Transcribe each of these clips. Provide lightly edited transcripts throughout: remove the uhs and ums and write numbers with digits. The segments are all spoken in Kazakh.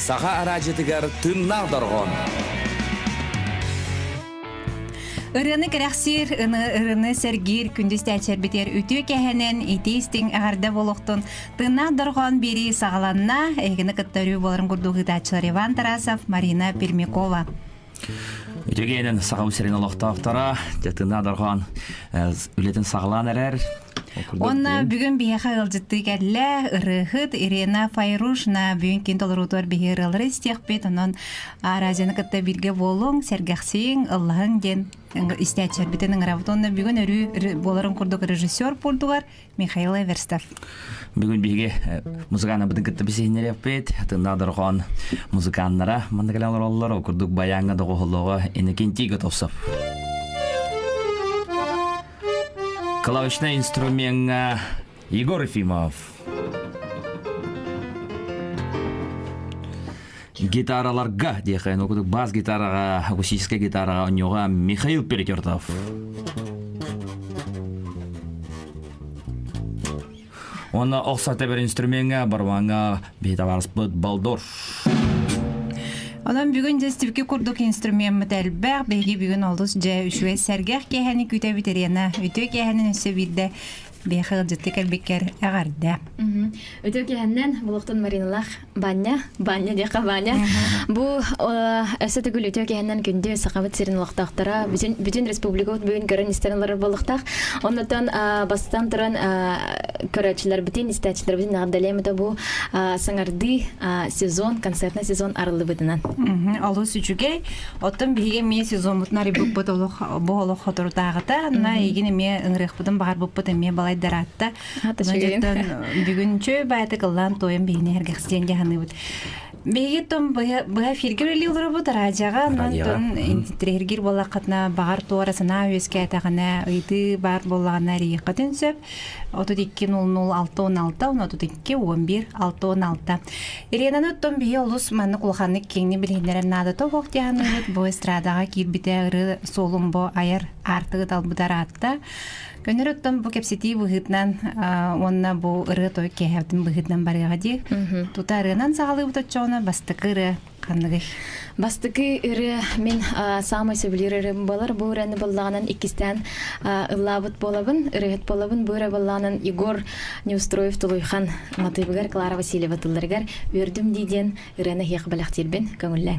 саға аражетігер тыннақ дұрғын. Ырыны кірәқсір, ырыны сәргер, күндіз тәчер бітер үтіу кәхінен итейстің ағарда болуқтын тыннақ дұрған бері сағаланна әйгіні күттәрі боларын күрдуғы датчылар Иван Тарасов, Марина Пермякова. Үтіу кәхінен саға өсерін олықтақтара, тыннақ дұрған үлетін сағалан әрәр. Онна бүгін бияқа ғылжытты кәділі ұрығыт Ирина Файрушна бүгін кентолырутуар бейір ылыры істеқпет. Онын аразияны күтті бірге болуң, сәргәқсейін, Аллахың ден істәтшер бітінің рабыт. Онна бүгін өрі боларын күрдік режиссер болдуғар Михаил Эверстов. Бүгін бейге музыканы бұдың күтті бісейінер еппет. Тыңдадырған музыканнара мандықалалар олар күрдік баяңға доғылығы енекенті күтіпсіп. Клавишный инструмент Егор Ефимов. Гитараларға дейхайын оқыдық бас гитараға, акустическая гитараға өнеға Михаил Перекертов. Оны оқсаты бір инструментға барваңға бейтаварыс бұд балдор. Онан бүгін жастыбке күрдік инструмент мүтәлбәқ, бәйге бүгін олыс жа үшуе сәргәқ кәхәні күті бітерена, үті кәхәнін өсі бірді бәйқі ғылжытты кәлбеккер әғарды. Өте кәхәннен бұлықтың мариналақ баня деқа баня. Бұл өсі түгіл өте кәхәннен күнде сақабыт серін ұлықтақтара, бүтін республикаут бүгін көрін істерінлері болықтақ. Оннатан бастан тұрын көрәтшілер бүтін, істәтшілер бүтін ағдалемеді бұл саңарды сезон, концертный сезон арылы бүтінен. Алыс үчүгей, оттан биге ме сезон мутнари буппут болуq хотуртагыта, на егине ме ыңрыхпытын багар буппут эме балайдаратта. Бүгүнчө байты кыллан тоем бейне эргексен жаханыбыт. Беге том бая фиргерли уларбыт радиога, нон интерьергир болакатна багар туарасына өскө айтагана ыйты бар болгана рийкатын сөп. 32-00-616-11-616. Иренаны том бие олус маны кулханы кеңни билгендерен нады тобок дияныгыт бу эстрадага кирбите ыры солумбо аяр артыгы талбыдаратта. Көнөрөттөн бу кепсети быгытнан онна бу ыры той кеһәбдин быгытнан барыга ди. Тутарынан сагалып тотчоны бастыкыры каныгы. Бастыкы ыры мен самый сөбүлөрүм балар бу үрәне боллаганан икистен ыллабыт болабын, ырыгыт болабын, бу үрә боллаганан Егор Неустроев Тулуйхан Матыбыгар Клара Васильева тылларгар өрдүм диден ырыны хек балактирбен көңүлләң.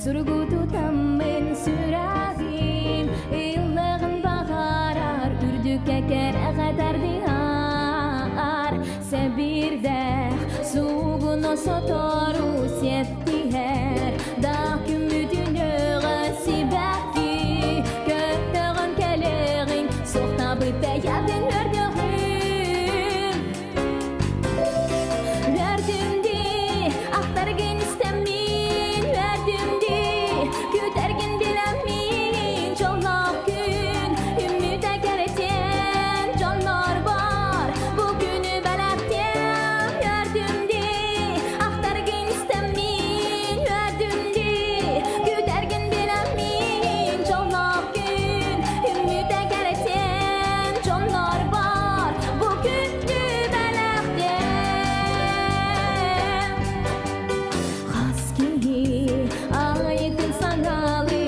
Surgutu tammen süragim illagın bağarar ürdüke kadar diyar sebirde suğunu sotoru setti her dağım müdünüğe sibaki kötüğün keleğin soğna bitte yadın ördüğüm verdimdi aktargın istemli Sangalı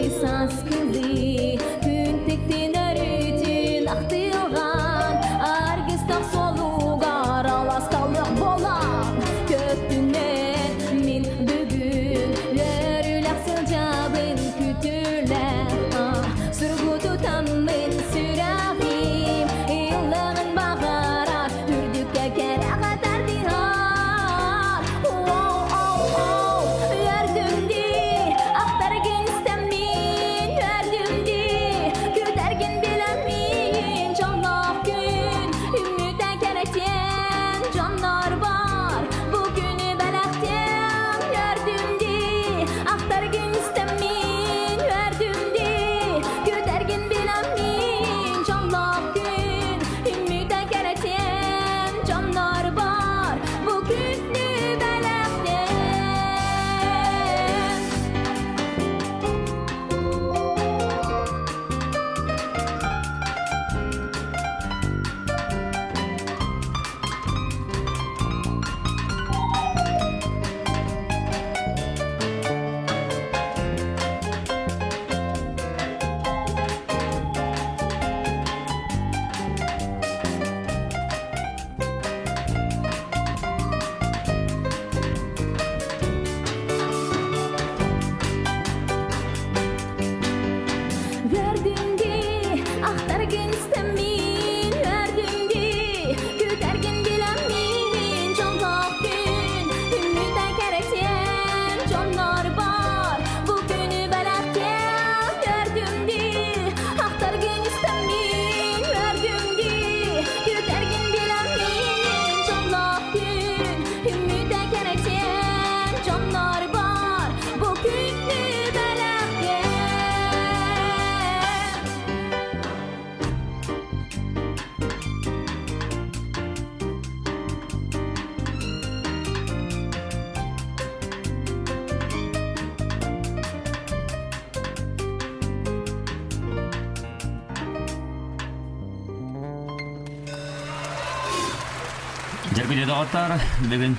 Жергүлі доғыттар, бүгін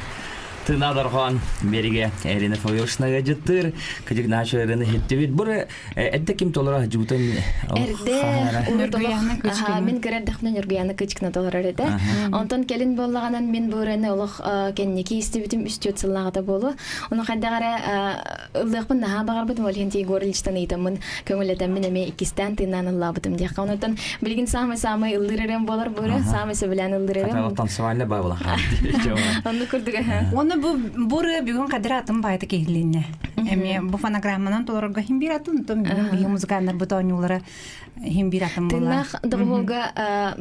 тынадарған береге әрені фойошнаға жыттыр, күдік нашы әрені хеттебет. Бұр әдді кем толыра жүгітін мен көрердіқпен үргияны күчкіні толыр әреді. Онтан келін болағанан мен бұрыны олық кеннеке істебітім үстет сыллағыда болу. Оны қайдағары ұлдықпын наға бағар бұдым ол хенте көріліштан ейтімін көңілетен мен әме ikisten тыйнан ұлла бұдым дейқ. Онтан білген самы ұлдырырым болар бұры, самы сөбілен ұлдырырым. Қатарақтан сывайлы бай болан. Оны көрдігі. Оны буры бүгін қадыр атын байды кейліне. Әме бұ фонограмманан толырға химбир атын, том бүгін музыкандар бұтауынылары химбир атын болар. Тынақ дұғылға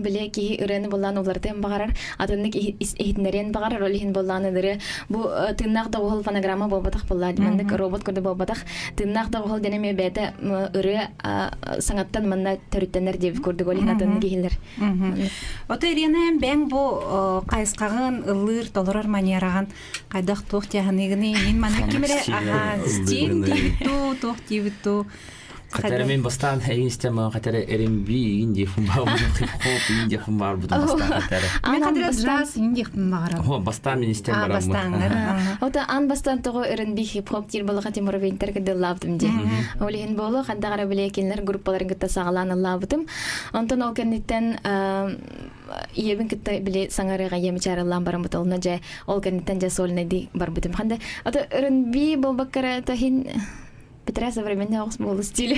біле кейі үрені болан олардың бағарар, атынық ехетінерен бағарар, олығын болан өдірі. Бұ тынақ дұғыл фонограмма болбатақ болар. Мандық робот көрді болбатақ. Тынақ дұғыл денеме бәді үрі саңаттан манна төріттенер деп көрдік олығын атынық ехелер. Оты Ирина бәң бұ қайысқағын ұлыр толырар манераған қайдақ тоқ тияғынығыны мен мана кемері стен дейбітту, тоқ дейбітту. Қатары мен бастан әйін істемі қатары әрімбі үйін дефін бар бұдың қип-қоп үйін дефін бар бұдың бастан қатары. Мен қадыры жас үйін дефін бағарам. Бастан мен істем барам. Бастан. Ота ан бастан тоғы өрінбі хип-хоп дейір болыға темірі бейінтер кәді лабдым де. Олығын болу қандағара біле екенлер группаларын күтті сағаланы лабдым. Онтан ол кәнеттен ебін күтті біле саңарыға емі чарылан барам бұтылына жай ол кәнеттен жа солына дей бар бұдым. Қанда ота өрінбі болбаққара тахин Петра современный оғыз болу стилі.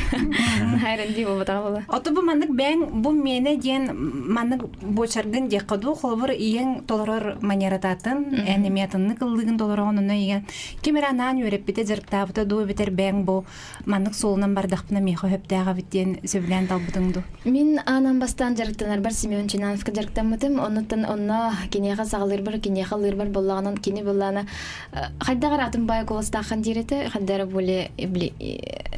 Хайрынди бол батаға болу. Оты бұл мандық бәң, бұл мені ден мандық бочарғын де қаду қолбыр иен толырыр манерататын, әнеметінні қылдығын толырыр онына иен. Кемеранан өреп біте жырықтабыты дуы бітер бәң бұл мандық солынан бардақпына мейхо хөптәға біттен сөбілен талбытыңды. Мен анан бастан жырықтанар бар Семен Чинановқа жырықтанмытым. Оннықтан онна кенеға сағылыр бар, кенеға лыр бар болағынан, кене болағына. Қайдағар атын бай қолыстақын дереті, қайдары боле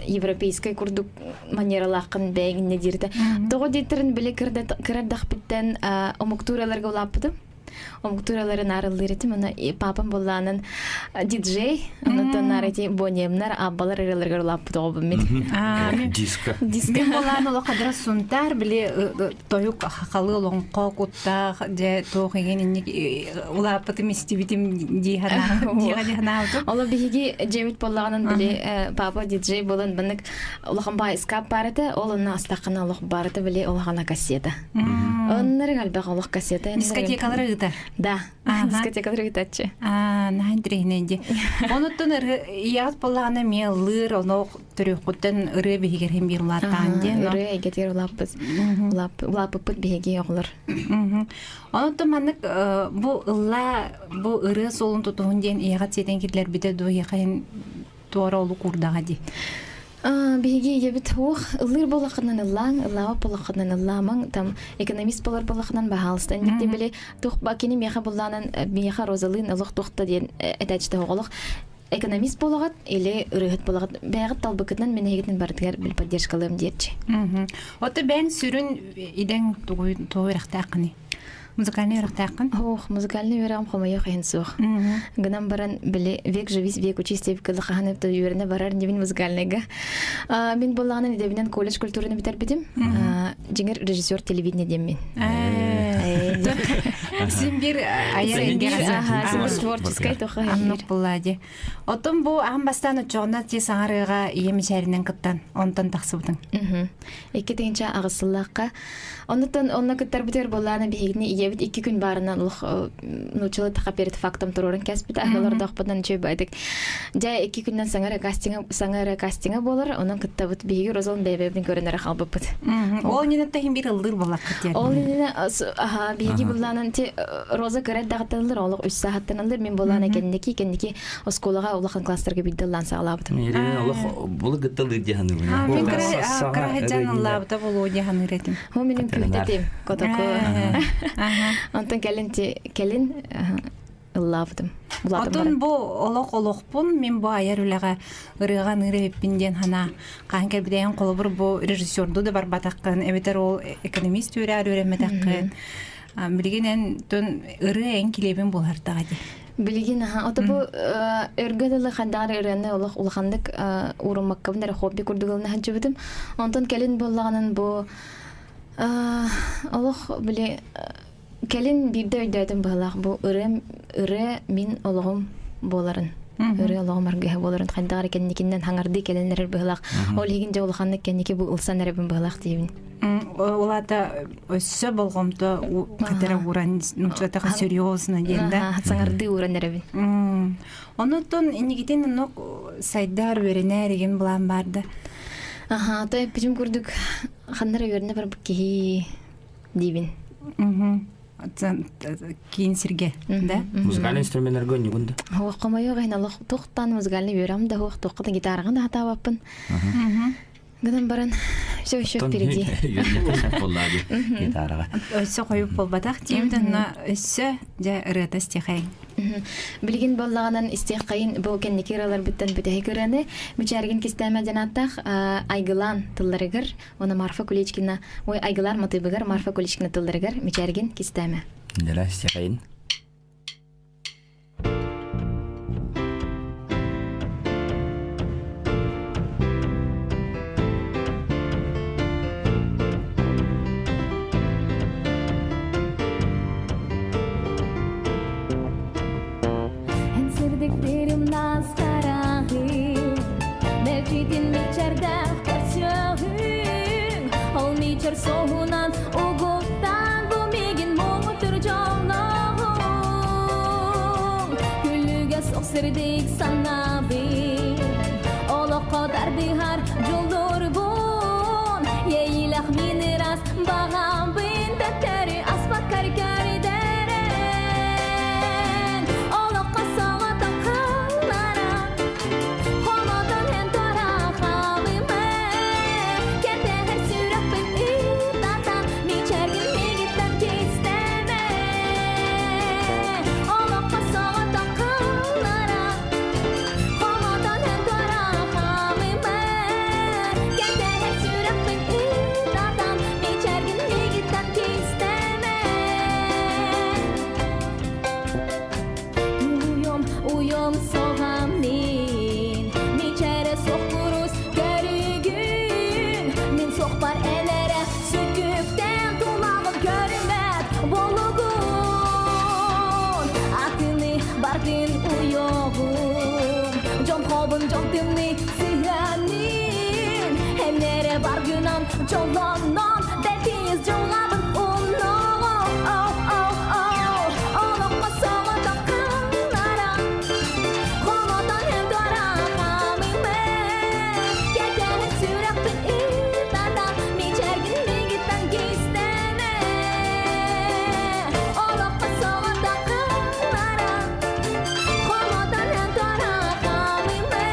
европейской курдук манералақын бәйгінне дирді. Тоғы дейтерін біле кірардақ біттен омуктураларға олаппыды. Омуктураларын арылдыретім. Папам болағынан диджей, онытын арыти бонемнар, аббалар арыларға олаппыды оғыбым мен. Диска. Мен болағын олы қадыра сұнтар біле тойук қақалы олың қоқутта тоқ еген олаппыды местебетім дейғана ауту. Олы бігеге жемет болағынан біле папа диджей болын бінік олығын бай скап барыды, олына астақына олық барыды біле олығына кассета. Оннары қалбақ олық кассета. Дискотекалары ғыта? Да, дискотекалары ғытатшы. Нағын дірейненде. Онуттын ият болағына мен лыр, оны түрі құттын ұры бігерген бір ұлаттан де. Ұры әгетер ұлаппыппыт біге оғылыр. Онуттын манық бұл ұры солын тұтуын ден ият сетен кетілер біді ду еқайын туара олы құрдаға де. Биги ебит хух лыр болақынан ыллаң, ыллава болақынан ылламаң, там экономист болар болақынан бағалыстан. Никте біле тух бакені меха болағынан меха розалын ұлық туқта ден әтәчті оғылық. Экономист болағат, или үрігіт болағат. Бәғіт талбықытынан мен егітін бардығар біл поддержкалым дерчі. Оты бән сүрін иден туғы рақтақыны? Музыкальный рахтакын? Ох, музыкальный верам хомайо хайн сух. Гнам баран биле век живис век учистеп кылханып то юрне барар невин музыкальныйга. Мен болғанын дебинен колледж культураны битер битим. Жеңер режиссер телевидение деммен. Сен бир аяр творческая тоха. Аннық болады. Отын бұл ағын бастан ұтжоғына те саңарыға емешәрінен қыттан, онтан тақсыбытың. Екі тегінші ағысылаққа. Онна күттар бітер болағына бігігіне иебіт 2 күн барынан нұчылы тақап берді фактом тұрорын кәспіті ағыларды оқпадан чөй байдық. Жай 2 күннен саңары кастинга болыр, оның күттабыт бігігі розалын бәйбәбін көрінері қалбыппыт. Ол ненеттахин бір ұлдыр болақ күттер. Ол нені бігігі болағынан роза көрәд дағыттанылыр, олық 3 сағаттанылыр. Мен болағына кәндекі осколаға олақын кластарға бейді лан сағалабытым. Бұл күттілді дегені бұл. Мен кірәжан лабыта болу дегені ретім. Ол менің күттетім, котоку. Антон келін лавдым. Отын бұл олық-олықпын, мен бұл аяр үліға ұрыған ұреппінден хана қағын кәлбідейін қолы бір бұл режиссерді да бар батаққын, әбетер ол экономист өреметаққын. Білгенен түн ұры ән келебін бұл артаға де. Білген, ота бұл өргөділі қандағыр өрені ұлықандық ұрымаққабындар хобби күрдігіліні ханчы бітім. Онтон келін болағанын бұл олық біле келин бирде өйдөтүн быһылаах бу ыры мин ологум боларын. Ыры ологум аргыһа боларын хандагар кенникинен хаңарды келенлер быһылаах. Ол хигин жолханны кенники бу ылсан эребин быһылаах дийбин. Олата өссө болгомто катара уран нучатага серьезно дегенде. Саңарды уран эребин. Онотон инигитен нок сайдар берене деген булан барды. Той бичим курдук ханнара берне бар ки дийбин. Кейін сирге, да? Музыкальный инструменттер гөнү гүндө. Хоққамайо гайналах тоқтан музыкальный берам да хоқ тоқта гитараға да хатабаппын. Гынан баран все впереди. Гитараға. Өссө коюп болбатак тиемден өссө жа ырыта стихай. Билген боллаганан истехкайын бу кенникералар биттен бүтәһи көрәне мичәрген кистәмә җанаттах айгылан тылларыгыр оны Марфа Куличкина ой айгылар мотыбыгыр Марфа Куличкина тылларыгыр мичәрген кистәмә. Дәлә стихайын. Сирдиктерим настарахи Мечитин мичерден көрсөһүң Ол мичер соһунан угуттан Бу мигин моңутур жолноғың Күллүгө соксырдик санабин Оло кодардыхар жолдорбун Ейлах мини рас бағам бин Тәттери аспак карикари дерен Оло қасаға тақалара Холодан hen тора қалыме Кетеғе сүрек бін үйтатан Мичерген мегиттен кестеме Оло қасаға тақалара Холодан hen тора қалыме Кетеғе сүрек бін үйтатан Мичерген мегиттен кестеме Uyum soğam min Miçere soğuruz görügün Min soğbar elere süküften Tulağın görünmez bolugun Atını bardın uyuğun Jom hobun jom tümni sihanin Hemlere bargınan jolanan Detiz jolabın unnoğun Olokma soğan takınlara Холодан hem dora kamime Кетеğe sürekli itadan Miçergin migitten gizleme Olokma soğan takınlara Холодан hem dora kamime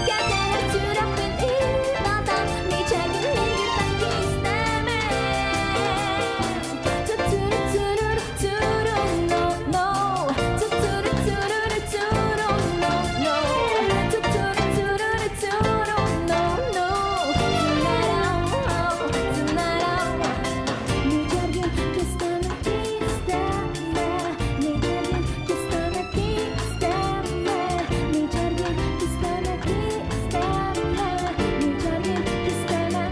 Кетеğe sürekli itadan Miçergin migitten gizleme Tuturu turur turur no no Tuturu turur turur no no Tuturu turur turur no no Tınara Miçergin kisteme kisteme Miçergin kisteme kisteme Miçergin kisteme kisteme Miçergin kisteme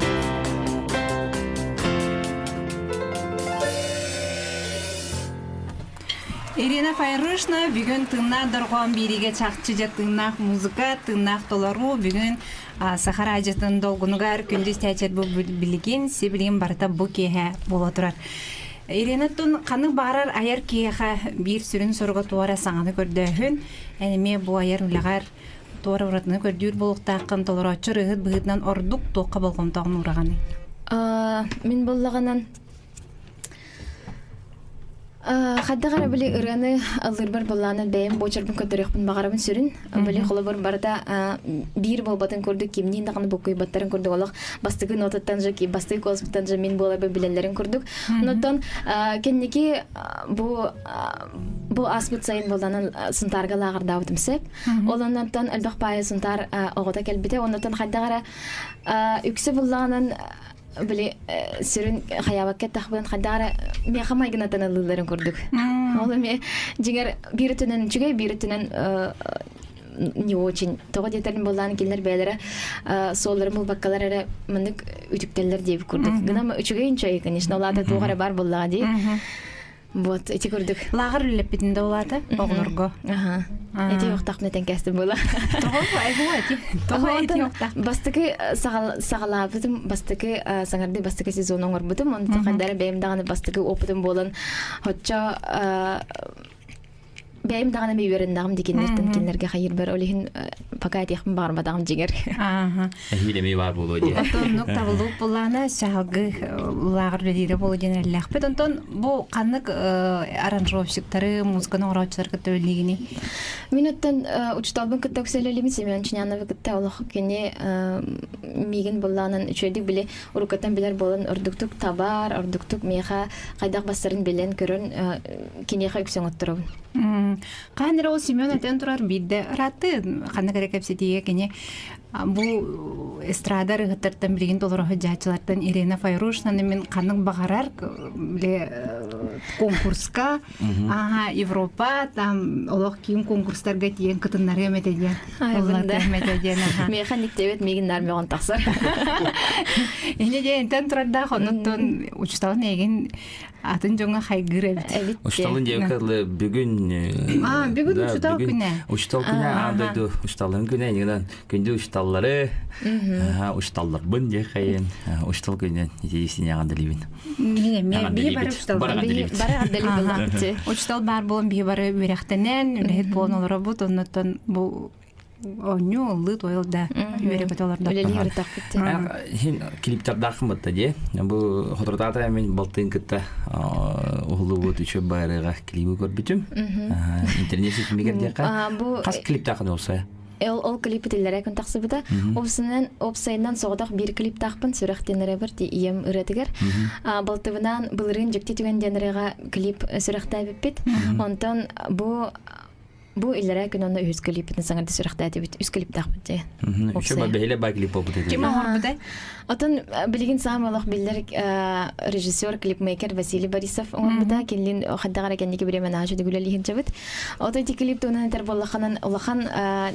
Ирина Файрушна бүгін тыңнақ дұрған береге чақчы жаттыңнақ музыка, тыңнақ толару бүгін Сахара ажатын долғынығар күндіз тәчер бұл білген, себілген барта бұл кейе бола тұрар. Ирина тұн қаны барар аяр кейеға бір сүрін сұрға туара саңаны көрді әніме бұл аяр үліғар туара ұратыны көрдір болуқтақын толар açыр ұғыд бұғыдынан ордық тоққа болғымтағын ұрағаны. Мен боллағанан Хаддагара били ыраны алырбар болланы бәйем бочарбын көтөрөкпүн багарабын сүрүн. Били холобор барда бир болбатын көрдүк кимнин даганы бокуй баттарын көрдүк олох. Бастыгы нотаттан жаки бастыгы колспуттан жа мен болабы билелерин көрдүк. Нотон кенники бу аспыт сайын болданын сынтарга лагарда утумсеп. Олоннан албак бай сынтар огота келбите. Оннотон хаддагара үксө болганын били сүрүн хаябакка тахбын хадара ме хамайгынатан алыларын көрдүк. Ол эме жигер биритинен чугай биритинен не очень того деталь боллан келер бәләре соллар мул баккалар мындык үтүктелер дип көрдүк. Гына үчүгәйин чай, конечно, уларда тугары бар боллага ди. Вот эти курдук. Лагыр үлеппитинде олады, оғлырго. Ага. Эти yoқтақ нетен кәсті бола. Бастықы сағалабытым, бастықы саңарды бастықы сезон оңыр бұтым, оны тақандары бәйімдағаны бастықы опытым болын. Хотча бәйімдағаны бейверіндағым декендерден кенлерге қайыр бір олейін пока әтеқпін бағырмадағым жегер. Әхилемей бар болу де. Онтон нұқ табылдық боланы шағылғы лагыр үлелері болу денерләқ. Бет онтон бұл қанық аранжировщиктары, музыканы оңыраучыларға төлігіне? Мен өттен учталбын күтті өкселелемін, Семен Чиняновы күтті олық кене меген боланын үшөйдік біле ұрықаттан білер болын үрдіктік табар, үрдіктік меха қайдақ бастарын білен көрін кенеға үксен ұттырауын. Қаныр ол Семен әтен тұрар бейді ұраты қаны кәрек әпсетеге кене бұл эстрада рығыттардан білген толырығы жачылардан Ирина Файрушнаны мен қаның бағарар конкурска Европа там олық кейін конкурстарға тиен кытынлары әметеден. Меха никтебет меген нармеған тақсар. Ене де әнтен тұрарда қонуттын учталын еген атын жоңа қайгыр әбіт. Учталын дегенде бүгін бүгін учтал күні. Учтал күні андайды учталын күні негеден күнде учталлары учталлар бын де қайын учтал күні есіне ағанды лебін. Бие бары учтал. Учтал бар болын бие бары өректенен үлет болын олары бұд, оннаттан бұл Оню лыт ойылда үйрек оларда. Үлелер тақпытты. Хин клиптерді ақымытты де. Бұл ғотырдата мен балтын күтті ұғылы бұд үші байырыға клипі көрбітім. Интернет сетімегер деқа. Қас клипті ақын олса? Ол клипі тілдері әкін тақсы бұда. Опсайынан соғдақ бір клип тақпын сүріқтенері бір де ием үретігер. Балтыбынан бұлырын жүкте түгенденеріға клип сүріқті әбіппет. Онтан Бу illere gün onda üç klipini sanırdı sürekli bit üç klip takpıdı. Şu böyle bak klip oldu dedi. Kim var burada? Atan bilgin sağmalık biller rejissör klipmaker Vasily Borisov onda kendin hatta gara kendiki bir menajı da güleli hincabıt. Ata ti klip tonan terbollahanan olahan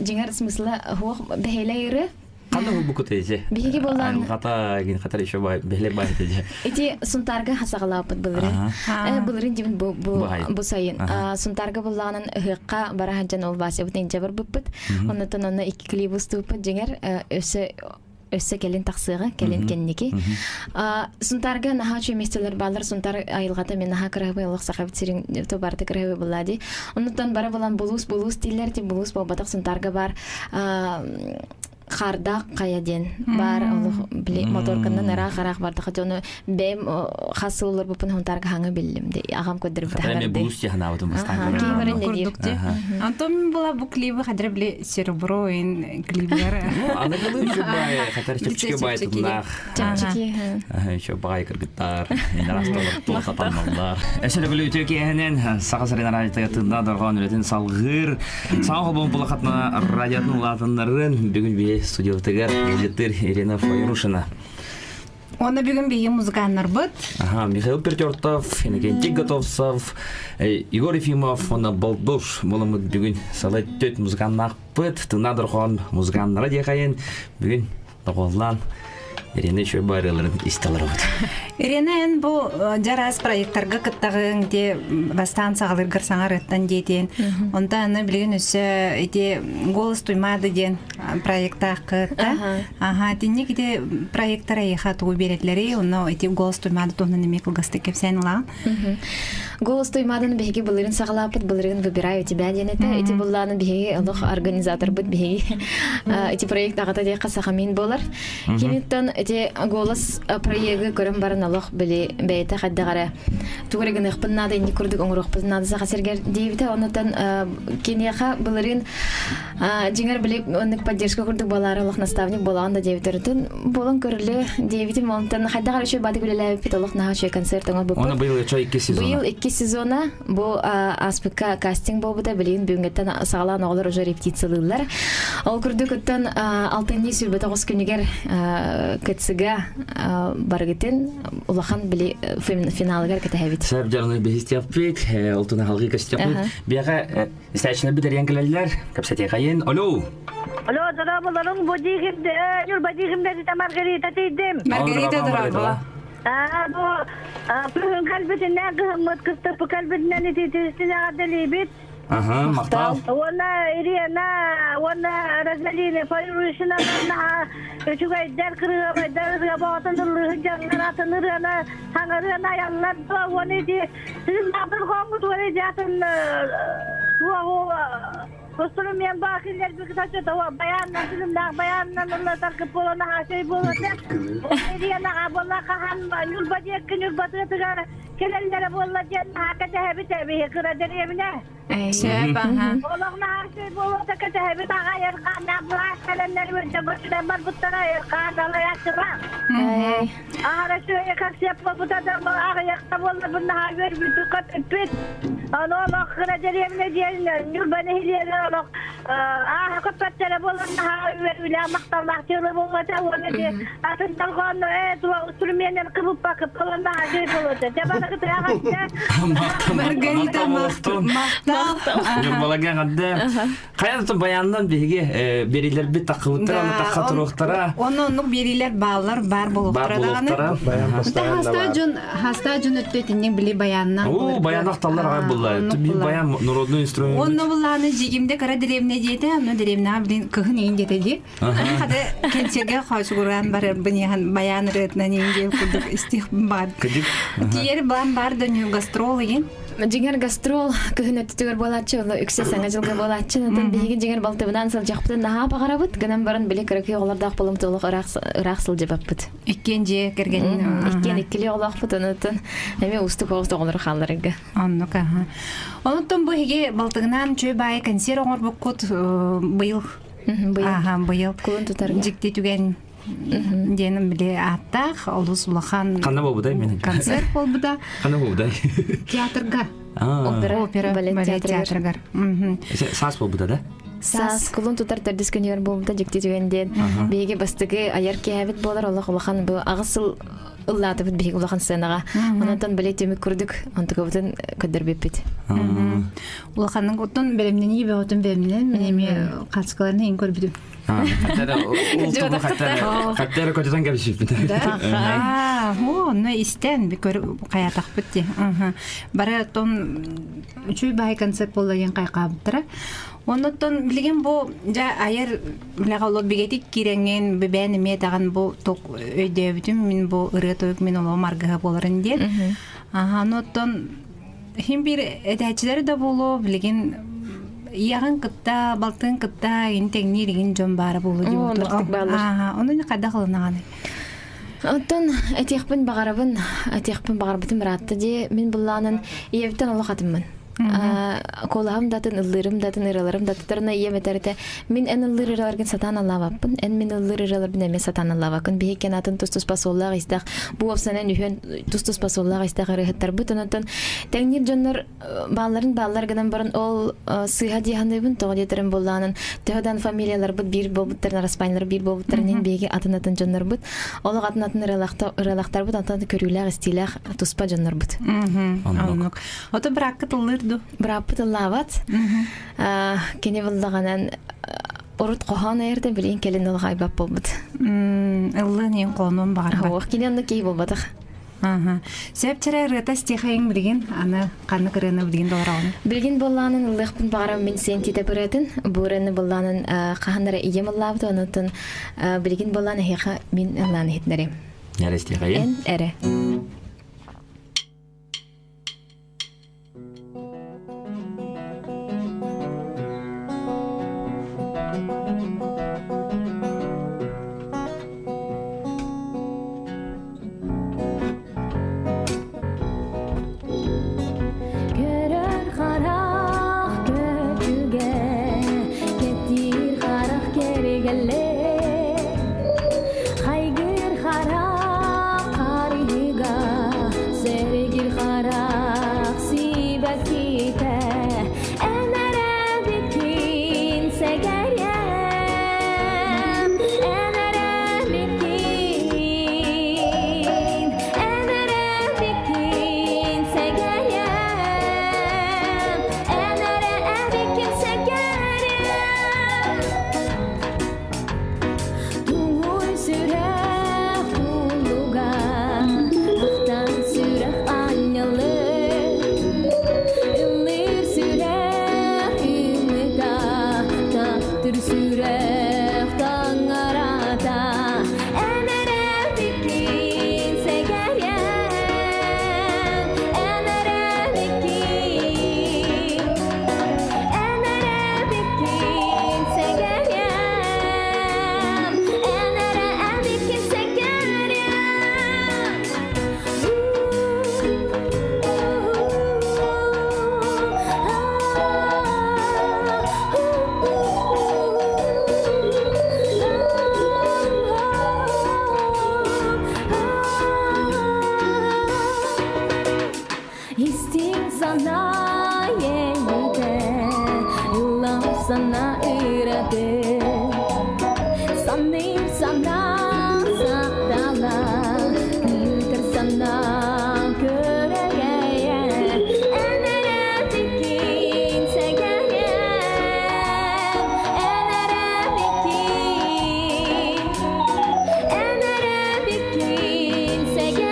jinger smısla huwa beheleyre Qanday bu kutayje? Bihi bolan Qata işe behle baytije. Iti suntarga hasaqlapıt bulurun. Bulurun jimin bu sayın. Suntarga bolanın hıqqa barahancan ol basıbıtın jabar bıpıt. Ondan ona iki klip ustupıt jinger össe kelin taqsığı, kelin kenniki. Suntarga naha çömesteler balar suntar ayılgata men naha kırahbı Allah saqabit sirin tobardı kırahbı buladi. Ondan bara bolan bulus diller ti bulus babataq suntarga bar Xardaq qayaden bar bile motorkandan ara qaraq barda xajonu bem xasıllar bu pun huntarga hanga billimdi agam kodirib tagardi. Ben bulus jahna otum bastan. Kimeren ne Antom bula bu klibi hadra bile serbroin klibler. Ana gılı şu bay xatar çıkçı bay tunaq. Çiki. Şu bay kırgıtlar. Narastoluk tolqatanlar. Esele bile öteki henen saqasarın radioyatında darğan üretin salgır. Sağ olun bulaqatna radyatın ulatınların bugün bir студиотыгар билеттер Ирина Файрушина. Оны бүгін бейі музыканлар бұд. Михаил Пертертов, Иннокентий Готовцов, Игорь Ефимов, оны Болдуш. Бұлымыз бүгін салай төт музыканлар бұд. Тыңнадырған музыканлары декайын. Бүгін доғылдан Ирина еще барыларын исталар бұд. Ирина ән бұл жарас проекттарға кыттағын де бастан сағалыр ғырсаңар өттен дейден. Онда аны білген өсі голос туймады ден проекттақ кытта. Тенне кеде проекттара еға туғы беретлері, оны голос туймады туғынан емек ұлғасты кепсен ұлаған. Голос туймадын беге бұлырын сағалапыд, бұлырын выбираю тебя денеті. Эти бұлланы беге ұлық организатор бұд беге. Эти проект ағата де қасақамин болар. Кенеттен эти голос проекті көрім барын Аллах били бейте хаддагара тугреген ихпыннады инди күрдүк оңрохпыннады сахасергер дейбите онотан кенияха булырын жиңер билип онук поддержка күрдүк балары Аллах наставник болаганда дейбитердин болон көрүлө дейбите монтан хаддагара үчө бады күлелеп бит Аллах наха концерт оңа бу Оны быйыл 2 сезон. Быйыл 2 сезона бу аспекка кастинг болбуда билин бүгүнгөттөн сагалан оглар уже репетициялыйлар. Ал күрдүктөн 6-нчы сүрбөтө 9 күнүгер кытсыга баргытын улахан били финалыгар кетебит. Сәб жарны бехист яппыт, олтуна халгы кастяппыт. Бияга истәчне бидерен келелер. Капсете кайын. Алло. Алло, здравствуйте. Бодигимде, юр бодигимде дита Маргарита тидим. Маргарита здравствуйте. Bu pühün kalbetinden kıhımmet kıstı bu kalbetinden ititüsüne adalibit. Aha, maqtal. Ona iriyana, ona razalini fayruşuna na çünkü der kırığı der bağıtan durur canlar atınır ana hangarına yanlar da onu di sizin napır komut var zaten o Dostum ben bakırlar bir kısaca da bayanlar sizin de bayanlar Allah takip olana haşey bolasa o iriyana abla kahan yul bacak günü batı tıgar kelellere bolla cennet hakata hebi tabi kıra deriyemine Şöp aha. Oğlum her şey bu takıda hebi daha yerkan abla kelenler böyle başına marbuttara yerkan ala yaşıra. Ahara şöyle kaç yapma bu da ayakta bolla bunlar ver bir dikkat et. Ana Allah kıra deriyemine diyenler yul bana hediyeler Allah kapattara bolla ver öyle maktallah diyorlar bolla da onu diye. Atın dalganı sürmeyenler kıvıp bakıp olan daha şey bolacak. Cebana kıtaya Margarita maqtal. Балаgan hadda. Hayatın bayandan bege beriler bir takıvıtlar ama takatırıqtara. Onu biriler bağlar bar boluqtara dağını. Bayan postayan Hasta jun öttetinin bili bayandan. Oo, bayan aktallar ay bullar. Bir bayan народный инструмент. Onu bulanı jigimde kara diremne jedi, onu diremne bilin kıhın inge dedi. Hadi kençege hoşguran bar binihan bayan retnen inge kuduk istihbar. Кыдык. Diğer bar dönüyor gastrol egen. Жигер гастрол кыһына түтүгөр болачы, ол үксе саңа жылга болачы, натын биги жигер балтыбынан сыл жакпытын наха багарабыт, гынан барын биле кереки олардак болум толук ыраксыл жебаппыт. Икенже керген. Иккили олакпыт, натын эме усты коғыз оголор халларыга. Аннук аха. Онуттан бу хеге балтыгынан чөй бай консер оңор буккут быйыл. Аха, быйыл. Кулун тутарга. Жикти түген денім біле аттақ, олыс улахан Қана болбудай менің. концерт болбуда. Қана болбудай. Театрга. Опера, балет театргар. Сас болбуда да? Сас кулун тутар тардискөнөр болбуда жикти түгенден. Биги бастыгы аяр кебит болар, Аллах улахан бу агысыл ыллатыбыт биги улахан сценага. Онтон биле төмөк көрдүк, онтогобутун көдөрбеппит. Улаханның отун беремнен ибе отун беремнен менеме калскаларны ин көрбүдүм. Хаттары көтөтөн келишип. Оны истен би көрүп каятак битти. Бара тон үчүй бай концерт болгон кайкабыттыра. Онуттан билген бу жа айыр млагалот бигетик киренген бебен метаган бу ток өйдөбүтүм мен бу ырытып мен ол марга боларын ден. Онуттан хим бир эдачилер да боло билген Яган кытта, балтын кытта, интегни деген жон бары болу деп отыр. Оны не кайда кылынаган? Оттон этиякпын багарабын бараттı ратты де мен булланын иевтен олохатыммын. Колам датын, ыллырым датын, ыраларым даттарына иеметерде мен эн ыллырыларгын сатан алабаппын, эн мен ыллырыларбын эме сатан алабакын. Бейкен атын тустус пасоллаг истак, бу опсанен үйен тустус пасоллаг истак ырыхыттар бут. Онтон теңнир жоннор баллар гынан барын ол сыйха дияндыбын, тоғадетерин болланын. Төһөдан фамилиялар бут, бир болбуттарын, распайнлар бир болбуттарын бейге атын жоннор бут. Олог атын ыралактар бут, атын көрүләг, истиләг, туспа жоннор бут. Ото браккыт ыллырды. Браппыт ыллават. Кене буллаганан урут кохан эрде билин келин олгай бап болбут. Ыллын ен конун бар. Ох кенен кей болбадык. Сепчере рыта стихаң билген, аны каны кырыны билген доларагын. Билген болланын ыллыкпын багарам мен сентите биретін. Бураны болланын кахандара ием ыллавды, онутын билген болланы хеха мен ылланы хетнерем. Яре стихаң? Эн эре. Haygır hara kariga sana irade Sanir sana sadala tersana köreye Enere bikin segeye Enere bikin segeye Enere bikin segeye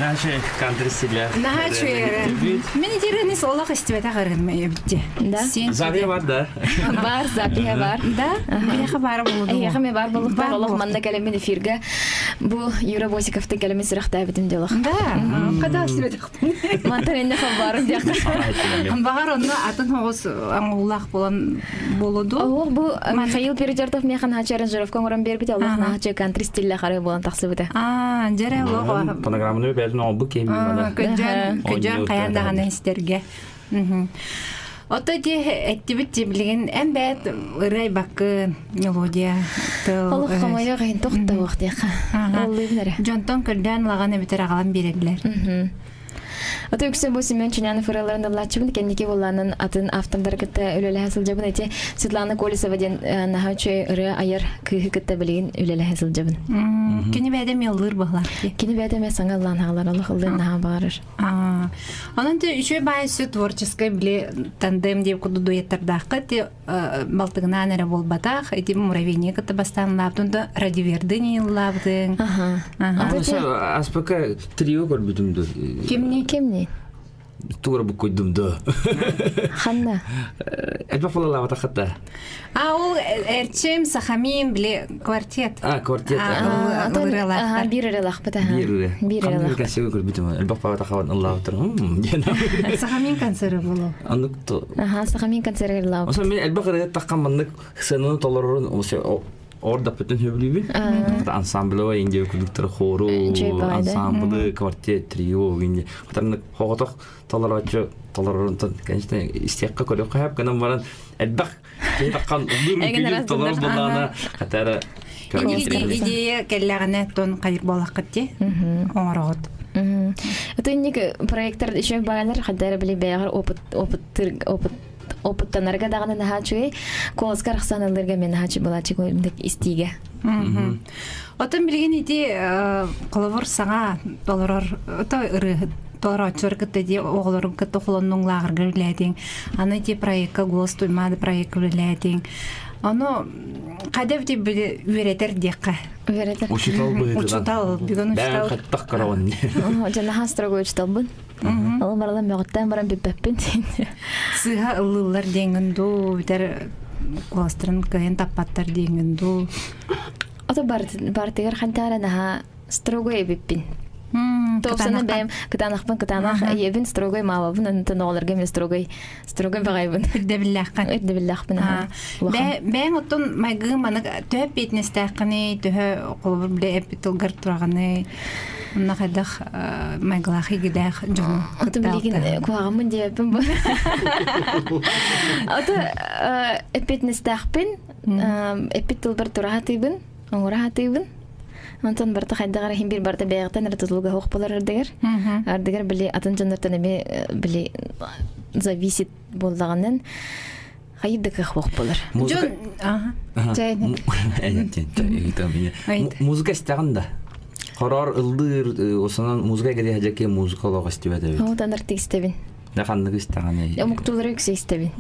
Наши контрсилер. Нахачуя. Мен дирени солох истебета гаргынмай битти. Да. Забия бар да. Бар, запия бар. Да, бияха бар болду. Яхаме бар болуп Бар бар олох болуп. манда келемен эфирге. Бу Юра Босиковтың келемен сырахта битим делох. Да, када истебета. Мантан энне бар дияк. Багар онно атын хогос аңулах болан болуду. Ох, бу Михаил Передертов механ хачарын жировкон оран бербит Аллах нахачы кантри стилля хары болан таксыбыта. Жаре лого. Программаны бердин обу кеми бана. Көжөн каяндаган истерге. Ото де эттибит билген эмбет ырай бакы мелодия тыл. Аллах камайга гын тохта вакыт яка. Ол либнере. Жонтон кырдан лаган эбитер агалан берелер. Ата үксе бу Семен Чунянов фыраларында лачыбын кеннеке болланын атын автордар кытта үлеле хасыл жабын эти Светлана Колесова ден нахачы ыры аяр кыхы кытта билген үлеле хасыл жабын. Кини бәдем ялыр баглар. Кини бәдеме саңа лангалар Аллах ылдын наха барыр. Анан те еще байсы творческой биле тандем деп куду дуэттардакы те балтыгына нере болбатах эти муравейник кытта бастан лаптында радиовердыни лаптың. Аспака трио көрбүдүмдү. Кемне? Тура бу койдумду. Ханна. Элба фалала ватахта. Ол эрчим сахамин биле квартет. Квартет. Бир ырылах бата. Бир ырылах. Касыгы көрбүдүм. Элба фалатахаван Аллах тур. Сахамин концерты болу. Аныкты. Сахамин концерт лав. Ошо мен элба кыры таккан мандык сынын толорун орда бүтүн хөблүбүн. Ансамбль инде күлүктөр хору, ансамбль, квартет, трио инде. Атаны хоготок толорочу толорунтан, конечно, истекка көрөк кайып гана баран элбак таккан улуу толор булана катары. Идея келлегене тон кайыр балакытты. Оңорот. Это ник проекттар еще багалар хаддар били бягар опыттанарга даганы нахачы колоскар хсаналарга мен нахачы балачы көмдек истиге. Отон билген иди коловор саңа толорор ото ыры толорочор кытты ди оглорун кытты холоннун лагыр гөрләдиң. Аны ди проектка голос туймады проект гөрләдиң. Аны кадев ди веретер дикка. Веретер. Учитал бы это. Учитал, бигон учитал. Да, хаттак караван. Жана хастрого учитал бун. Ал маралам мөгөттөн барам биппин. Сыга ыллар деңгенду битер кластерын кайын таппаттар деңгенду. Ото бартыгар хантара наха строгой биппин. Топсаны бәм кытанах ебин строгой мавабын антын оларга мен строгой багайбын. Ирдебиллахкан. Бәң оттон майгы маны төп бетнестәкне төһө колбur биле эпитулгар тураганы. Онна хадах майглахи гидах жон. Ото билген куагамын дебим бу. Ото эпитнестәкпин эпитулгар турагатыбын, оңорагатыбын. Антон барта хайдагар хим бир барта бягтан ратулга хок болар ардыгар. Ардыгар били атын жаннартан эме били зависит боллаганын хайдык хок болар. Жон Музыка стаганда. Карар ылдыр осанан музыка геде хажаке музыкалык истебет. Отандар текстебин. Да ханны истаганы. Муктулар юксестебин.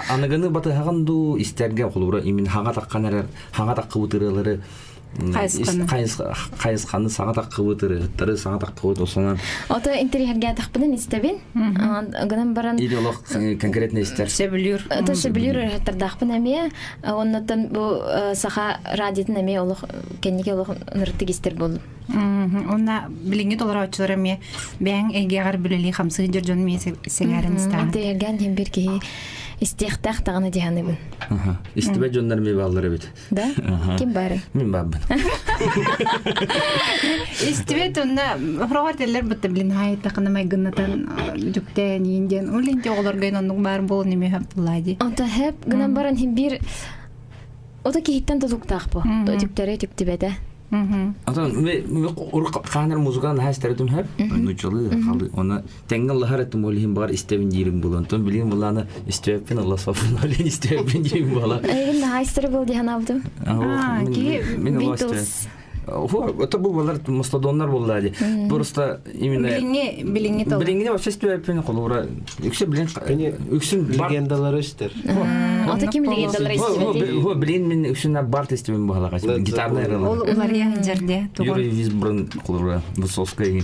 Аныгыны баты хаганду истерге колура имин хага такканар, хага таккы бутырылары Кайысканы саңатак кыбытыры, ыттары саңатак кыбыт осонан. Ото интерьерге тахпынан истебин. Гынан баран Идеолог конкретно истер. Себилюр. ото шебилюр хаттардахпын эме, оннотон бу саха радиотун эме олох кенниге олох ныртыгистер болду. Онна билинги доллар очулар эме бәң эгегар бүлели хамсы жөржөн ме сегәрен стан. Интерьерген тем бирки истехтах тагына диханыбын. Истебе жондар ми балдары бит. Да? Ким бары? Мен баббын. Истебет онна хроғартелер бітті білін хайта қанамай гыннатан жүктен енден. Улинте оғыларгайын онның барын болу неме хөп бұлайды. Ото хеп гынан баран хим бир ото кихиттен тутуктах бу. Жүктөрө жүктүбеде. Atan kanar muzikan hasteritum hep nuçalı halı ona tengal haretum olihim bar istevin jirim bulan ton bilin bulana istevin Allah safın olin istevin jirim bala. Egin haystır bol dihan aldım. Ki Beatles. Это было мастодонlar булды. Просто именно билинги тол. Билинги вообще istevin kolura. Yüksek bilin yüksün легендалары иштер. Ото ким легендалар истебеди. Ho bilin min yüksün bar istevin bala kaç. Gitarna Ол ярала. улар ян жерде Юрий Висбран kolura Высоцкая.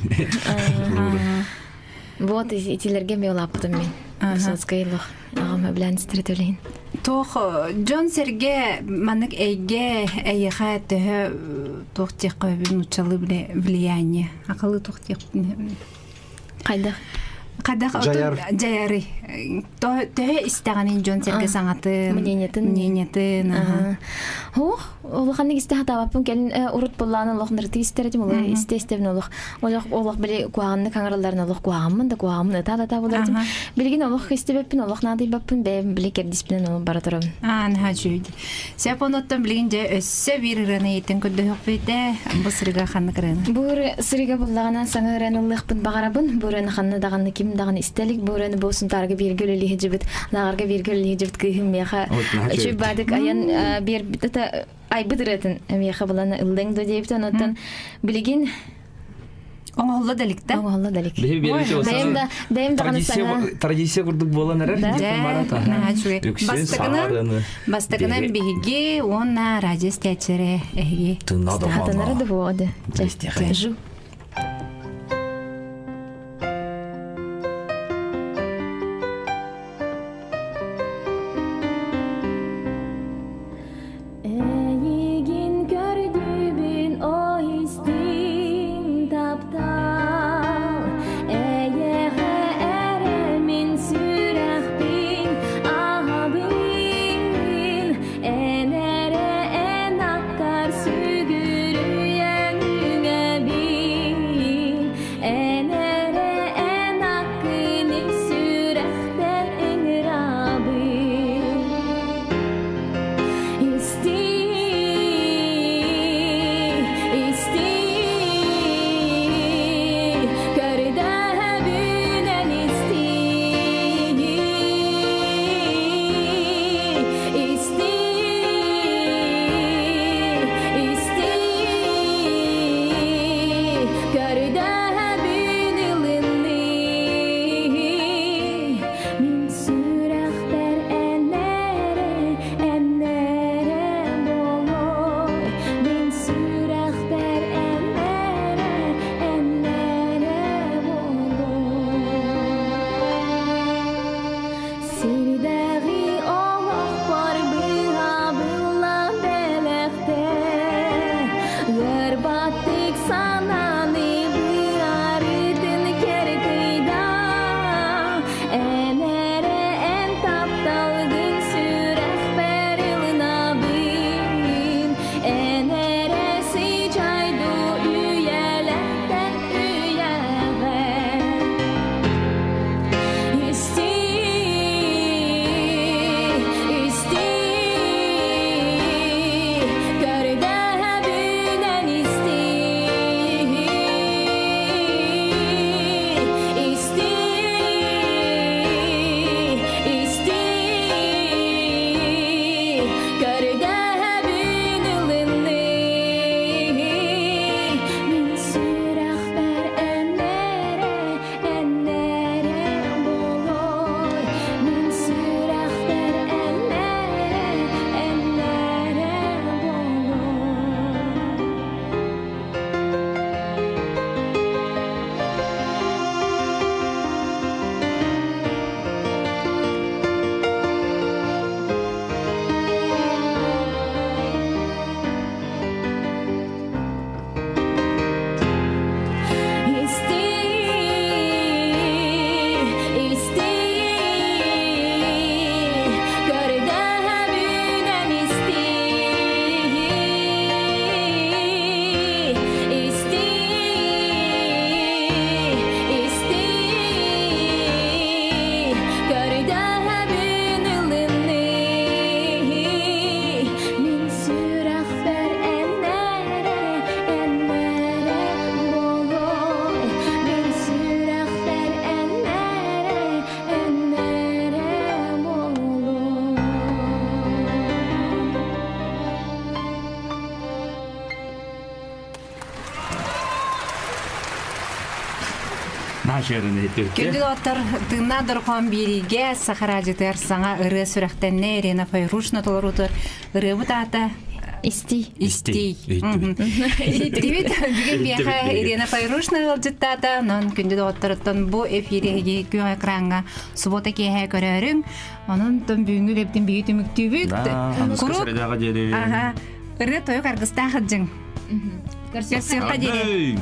Вот итилерге меолаптым мен. Высоцкайлык. Агама белән стратөлин. Тох Джон Серге манык эйге эйха тө тох тек нучалы влияние. Акылы тох тек. Кайда? Кадак жаяры. Тө истаганын Джон Серге саңаты. Мнениетін. Хох, олоханны исте хатабаппын келин урут болланы лохнырты истередим ол истестевин олох. Олох биле куаганны каңараларын олох куагамын да куагамын та болардым. Билген олох истебеппин олох надый баппын биле кеп дисциплин ол бара турам. Наха жүйд. Сепоноттан билген же өссө бирираны етен көдө хөкпөйдө бу сырга ханны кырын. Бур сырга буллаганан саңа ырынлыкпын багарабын. Бурын ханны даганы ким даганы истелик бурын босун тарга биргөлү хижибит, дагарга биргөлү хижибит кыйым меха. Чү бадык аян бир битта ай быдыратын меха буланы ылдың да дептен оттан билген Оңолла даликта. Оңолла далик. Даим да традиция курдук болан эрер. Бастыгынан биги онна радио стячере эги. Хатанары да воды. Жу. Enere en akkar suguru yengüge bin Нашеріне еттірді. Күнді оттар тыңна дұрқан береге сақара жетер саңа ұры сүрәқтенне Ирина Файрушна толар ұтыр. Ұры бұт ата Исти. истей. Иттибит. Дебит, бүгін бияға Ирина Файрушна ғылжыттата, нон күнді оттарыттан бұ эфиреге күйі экранға суббота кейхе көрерің. Onun тон бүгінгі лептен бейі түміктүбіт. Анысқа сәредаға деді. Ұры тойы қарғыста қыджың. Көрсетқа деді.